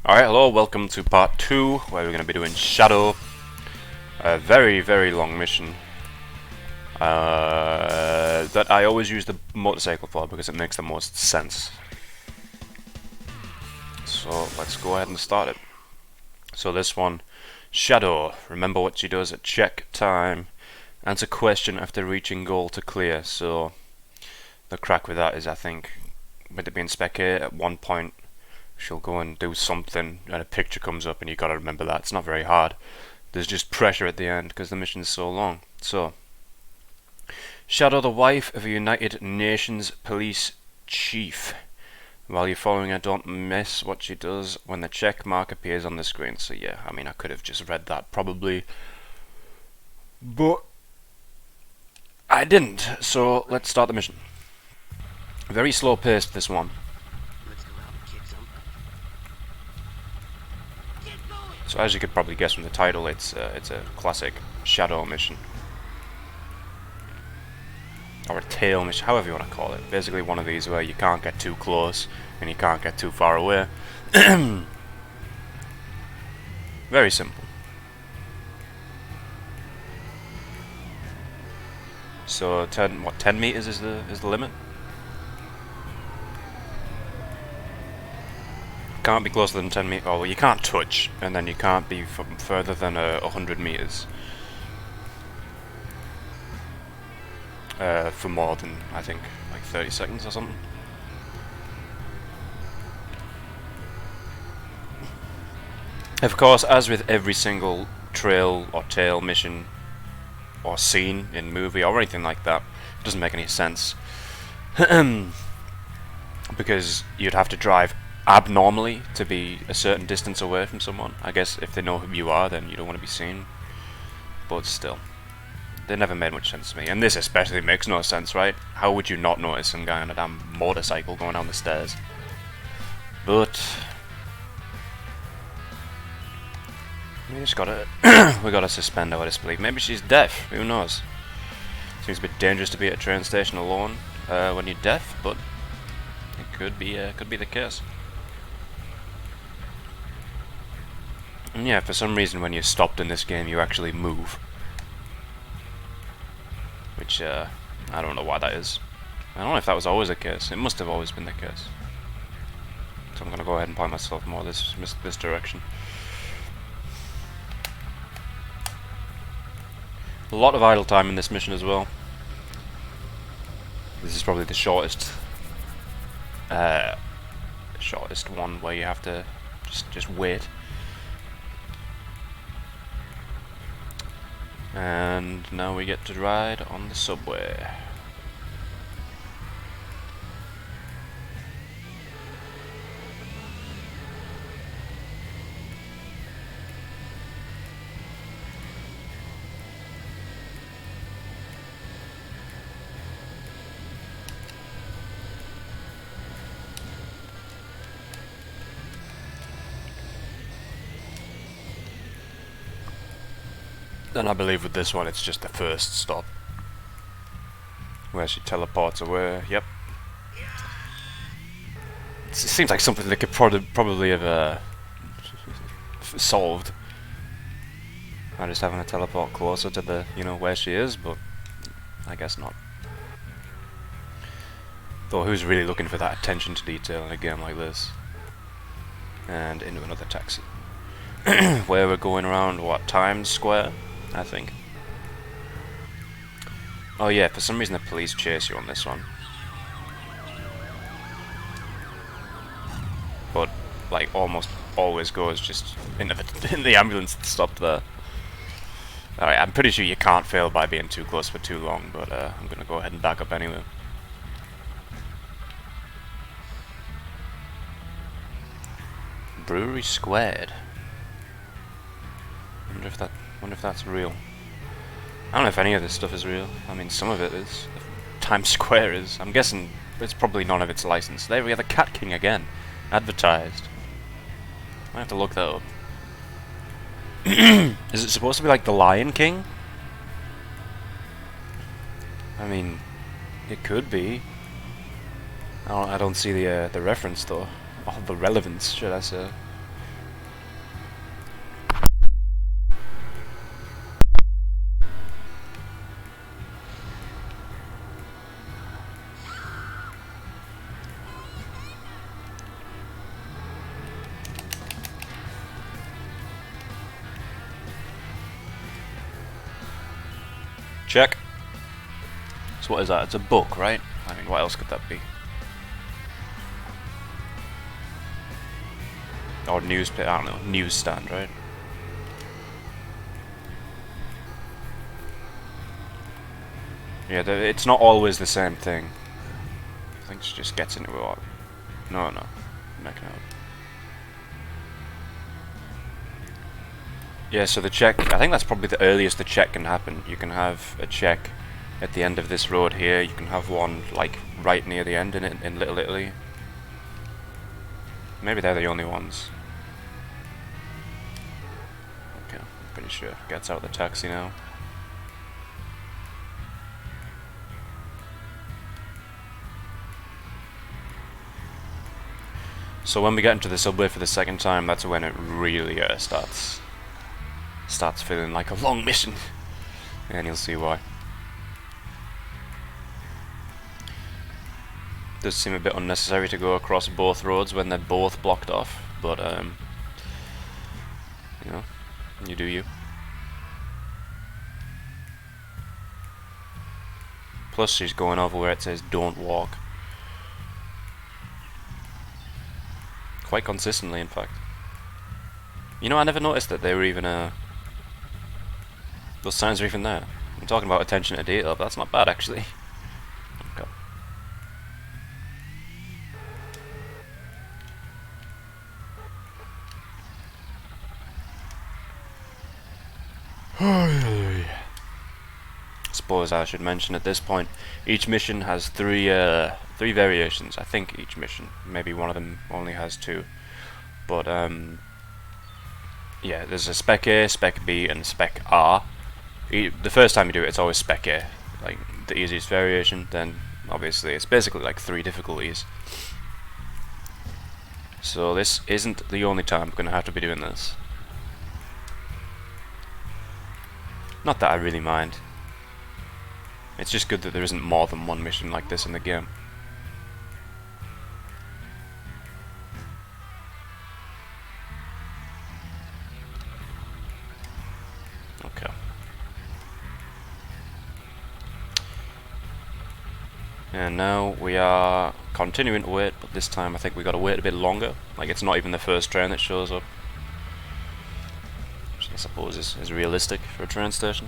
Alright, hello, welcome to part 2, where we're going to be doing Shadow. A very, very long mission. That I always use the motorcycle for because it makes the most sense. So, let's go ahead and start it. So this one, Shadow. Remember what she does at check time. Answer question after reaching goal to clear. So, the crack with that is, I think, with it being Spec at one point, she'll go and do something and a picture comes up and you gotta remember that. It's not very hard. There's just pressure at the end because the mission's so long. So, Shadow the wife of a United Nations police chief. While you're following her, don't miss what she does when the check mark appears on the screen. So yeah, I mean I could have just read that probably, but I didn't. So let's start the mission. Very slow paced, this one. So as you could probably guess from the title, it's a classic Shadow mission. Or a tail mission, however you want to call it. Basically one of these where you can't get too close and you can't get too far away. Very simple. So 10 meters is the limit? Can't be closer than 10 meters. Oh, well, you can't touch, and then you can't be further than 100 meters. For more than, I think, like 30 seconds or something. Of course, as with every single trail or tail mission or scene in movie or anything like that, it doesn't make any sense. Because you'd have to drive abnormally to be a certain distance away from someone. I guess if they know who you are, then you don't want to be seen. But still, they never made much sense to me. And this especially makes no sense, right? How would you not notice some guy on a damn motorcycle going down the stairs? But we just gotta we gotta suspend our disbelief. Maybe she's deaf. Who knows? Seems a bit dangerous to be at a train station alone when you're deaf, but it could be the case. And yeah, for some reason when you're stopped in this game you actually move. Which, I don't know why that is. I don't know if that was always the case. It must have always been the case. So I'm gonna go ahead and point myself more this direction. A lot of idle time in this mission as well. This is probably the shortest one where you have to just wait. And now we get to ride on the subway. And I believe with this one it's just the first stop where she teleports away. Yep. It seems like something they could probably have solved by just having a teleport closer to the, where she is, but I guess not. Though who's really looking for that attention to detail in a game like this? And into another taxi. Where we're going around, what, Times Square? I think. Oh yeah, for some reason the police chase you on this one. But, like, almost always goes just into the ambulance that's stopped there. Alright, I'm pretty sure you can't fail by being too close for too long, but I'm gonna go ahead and back up anyway. Brewery Squared. Wonder if that's real. I don't know if any of this stuff is real. I mean, some of it is. Times Square is. I'm guessing it's probably none of it's licensed. There we have the Cat King again. Advertised. I have to look that up. Is it supposed to be like the Lion King? I mean, it could be. I don't see the reference though. Or the relevance, should I say. Check. So what is that? It's a book, right? I mean, what else could that be? Or newspaper, I don't know, newsstand, right? Yeah, it's not always the same thing. I think she just gets into it. No, making out. Yeah, so the check, I think that's probably the earliest the check can happen. You can have a check at the end of this road here. You can have one like right near the end in Little Italy. Maybe they're the only ones. Okay, I'm pretty sure. Gets out of the taxi now. So when we get into the subway for the second time, that's when it really starts feeling like a long mission, and you'll see why. Does seem a bit unnecessary to go across both roads when they're both blocked off, but you know, you do you. Plus she's going over where it says don't walk. Quite consistently, in fact. You know, I never noticed that they were even those signs are even there. I'm talking about attention to detail, but that's not bad actually. Okay. Suppose I should mention at this point, each mission has three variations. I think each mission, maybe one of them only has two, but yeah, there's a Spec A, Spec B, and Spec R. The first time you do it, it's always Spec A, like the easiest variation. Then obviously it's basically like 3 difficulties. So this isn't the only time I'm gonna have to be doing this. Not that I really mind. It's just good that there isn't more than one mission like this in the game. Okay. And now we are continuing to wait, but this time I think we gotta wait a bit longer. Like, it's not even the first train that shows up. Which I suppose is realistic for a train station.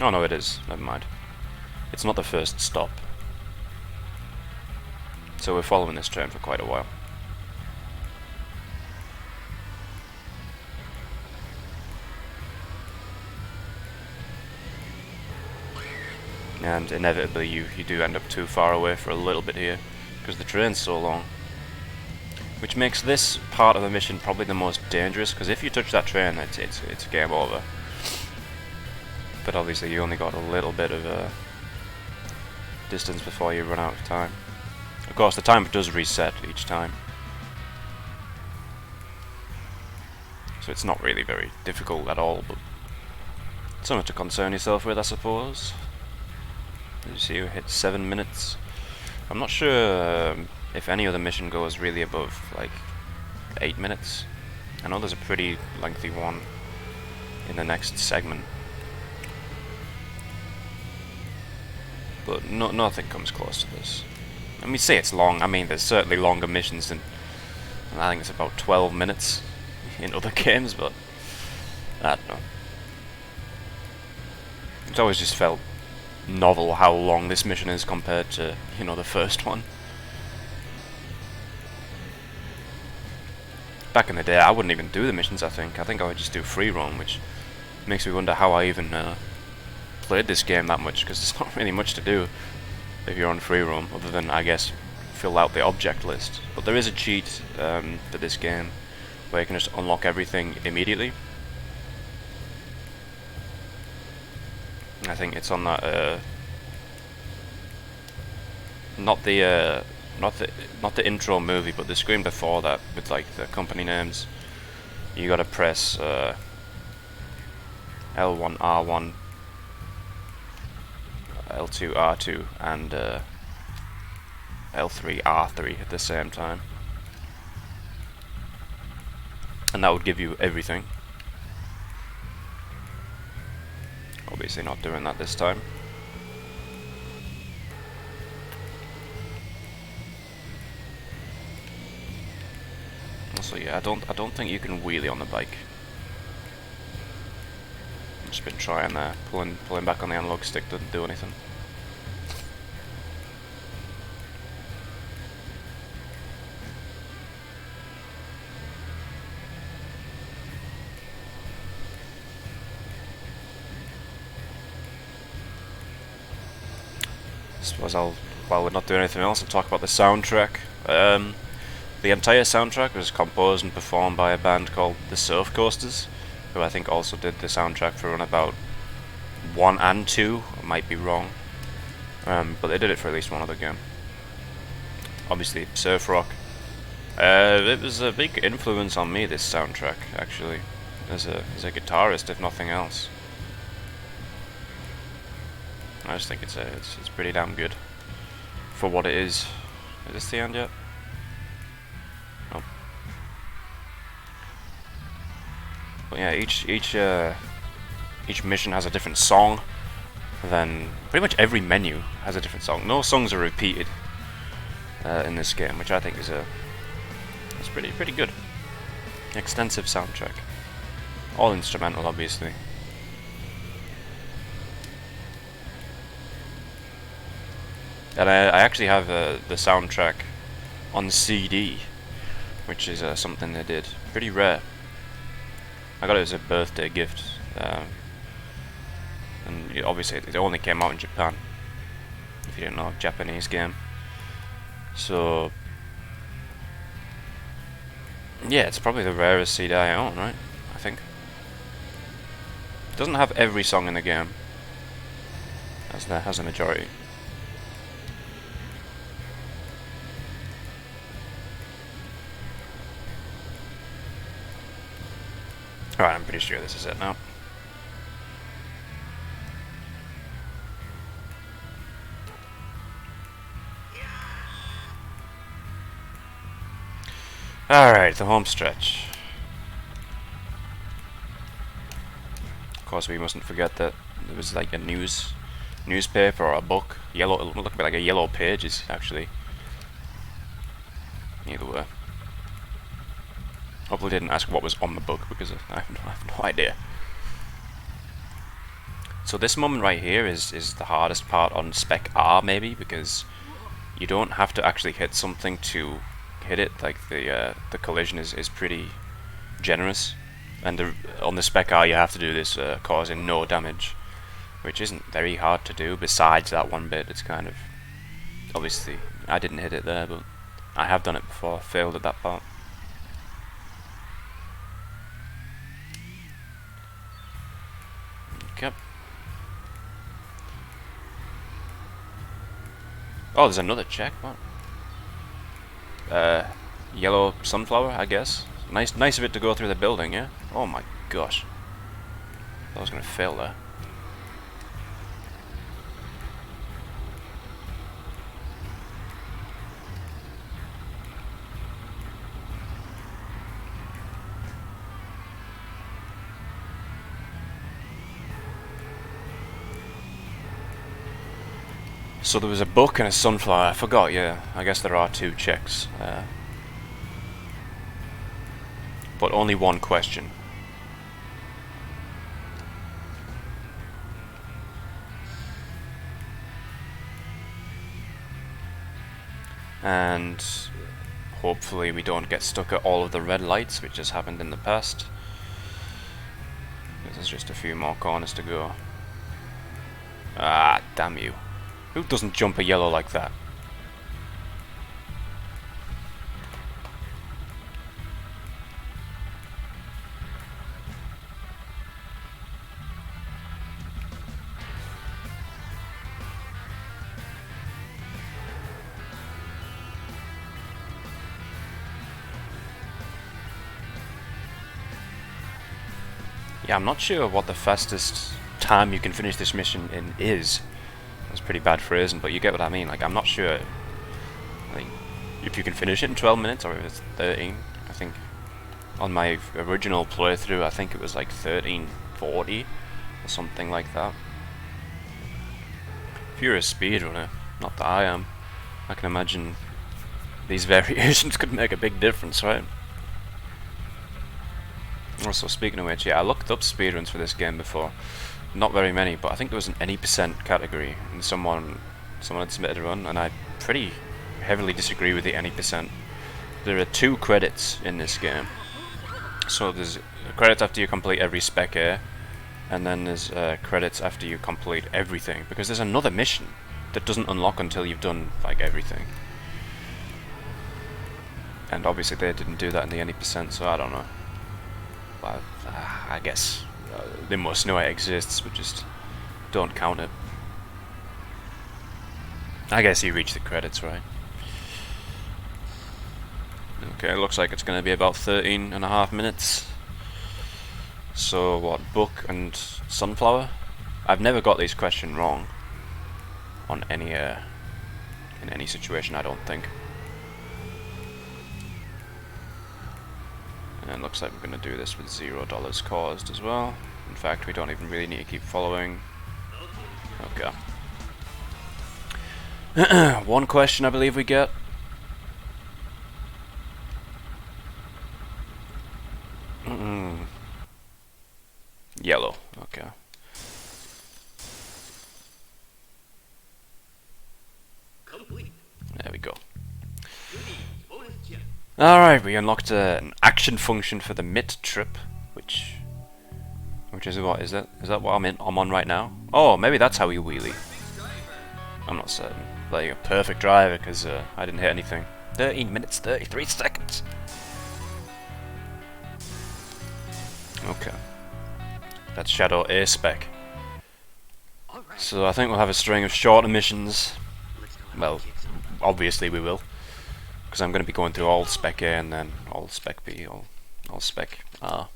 Oh no, it is. Never mind. It's not the first stop. So we're following this train for quite a while. And inevitably you do end up too far away for a little bit here, because the train's so long. Which makes this part of the mission probably the most dangerous, because if you touch that train, it's game over. But obviously you only got a little bit of distance before you run out of time. Of course the timer does reset each time, so it's not really very difficult at all, but something to concern yourself with, I suppose. As you see, we hit 7 minutes. I'm not sure if any other mission goes really above like 8 minutes. I know there's a pretty lengthy one in the next segment, but nothing comes close to this. And we say it's long, I mean there's certainly longer missions than, I think it's about 12 minutes in other games, but I don't know. It's always just felt novel how long this mission is compared to, you know, the first one. Back in the day I wouldn't even do the missions, I think I would just do free roam, which makes me wonder how I even played this game that much, because there's not really much to do if you're on free roam, other than, I guess, fill out the object list. But there is a cheat for this game where you can just unlock everything immediately. I think it's on that not the intro movie, but the screen before that with like the company names. You gotta press L1 R1, L2 R2, and L3 R3 at the same time. and that would give you everything. Obviously not doing that this time. So yeah, I don't think you can wheelie on the bike. I've just been trying there. Pulling back on the analog stick doesn't do anything. Suppose while we're not doing anything else, I'll talk about the soundtrack. The entire soundtrack was composed and performed by a band called the Surf Coasters, who I think also did the soundtrack for Runabout 1 and 2. I might be wrong, but they did it for at least one other game. Obviously, surf rock. It was a big influence on me, this soundtrack, actually, as a guitarist, if nothing else. I just think it's pretty damn good for what it is. Is this the end yet? Oh. But yeah, each mission has a different song. Then pretty much every menu has a different song. No songs are repeated in this game, which I think is pretty good. Extensive soundtrack, all instrumental, obviously. And I actually have the soundtrack on CD, which is something they did. Pretty rare. I got it as a birthday gift. And obviously it only came out in Japan, if you didn't know, Japanese game. So yeah, it's probably the rarest CD I own, right? I think. It doesn't have every song in the game, as there has a majority. Alright, I'm pretty sure this is it now. Alright, the home stretch. Of course, we mustn't forget that there was like a newspaper or a book. Yellow, it looked like a yellow pages, actually. Either way. Hopefully didn't ask what was on the book, because I have no idea. So this moment right here is the hardest part on Spec R, maybe, because you don't have to actually hit something to hit it. Like the collision is pretty generous, and on the Spec R you have to do this causing no damage, which isn't very hard to do. Besides that one bit, it's kind of, obviously I didn't hit it there, but I have done it before, failed at that part. Okay. Oh, there's another check. What? Yellow sunflower, I guess. Nice of it to go through the building, yeah? Oh my gosh. I was gonna fail there. So there was a book and a sunflower. I forgot, yeah. I guess there are two checks. But only one question. And hopefully we don't get stuck at all of the red lights, which has happened in the past. There's just a few more corners to go. Ah, damn you. Who doesn't jump a yellow like that? Yeah, I'm not sure what the fastest time you can finish this mission in is. That's pretty bad phrasing, but you get what I mean. Like, I'm not sure, like, if you can finish it in 12 minutes or if it's 13. I think on my original playthrough, I think it was like 1340 or something like that. If you're a speedrunner, not that I am, I can imagine these variations could make a big difference, right? Also, speaking of which, yeah, I looked up speedruns for this game before. Not very many, but I think there was an any percent category, and someone had submitted a run, and I pretty heavily disagree with the any percent. There are 2 credits in this game. So there's credits after you complete every Spec A, and then there's credits after you complete everything, because there's another mission that doesn't unlock until you've done like everything. And obviously they didn't do that in the any percent, so I don't know. But I guess they must know it exists, but just don't count it. I guess you reach the credits, right? Okay, it looks like it's going to be about 13.5 minutes. So what, book and sunflower? I've never got this question wrong on any in any situation, I don't think. And it looks like we're going to do this with $0 caused as well. In fact, we don't even really need to keep following. Okay. 1 question I believe we get. Yellow, okay. There we go. Alright, we unlocked an action function for the MIT trip, which is what, is that what I'm on right now? Oh, maybe that's how you wheelie. I'm not certain. Like a perfect driver, because I didn't hit anything. 13 minutes, 33 seconds. Okay. That's Shadow A Spec. So I think we'll have a string of shorter missions. Well, obviously we will, because I'm going to be going through all Spec A and then all Spec B, all Spec R.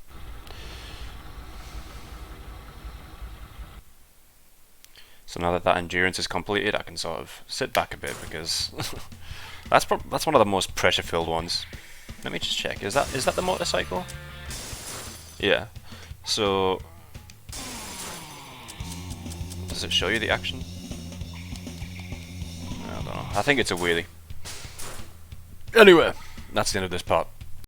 So now that endurance is completed, I can sort of sit back a bit, because that's one of the most pressure-filled ones. Let me just check. Is that the motorcycle? Yeah. So does it show you the action? I don't know. I think it's a wheelie. Anyway, that's the end of this part.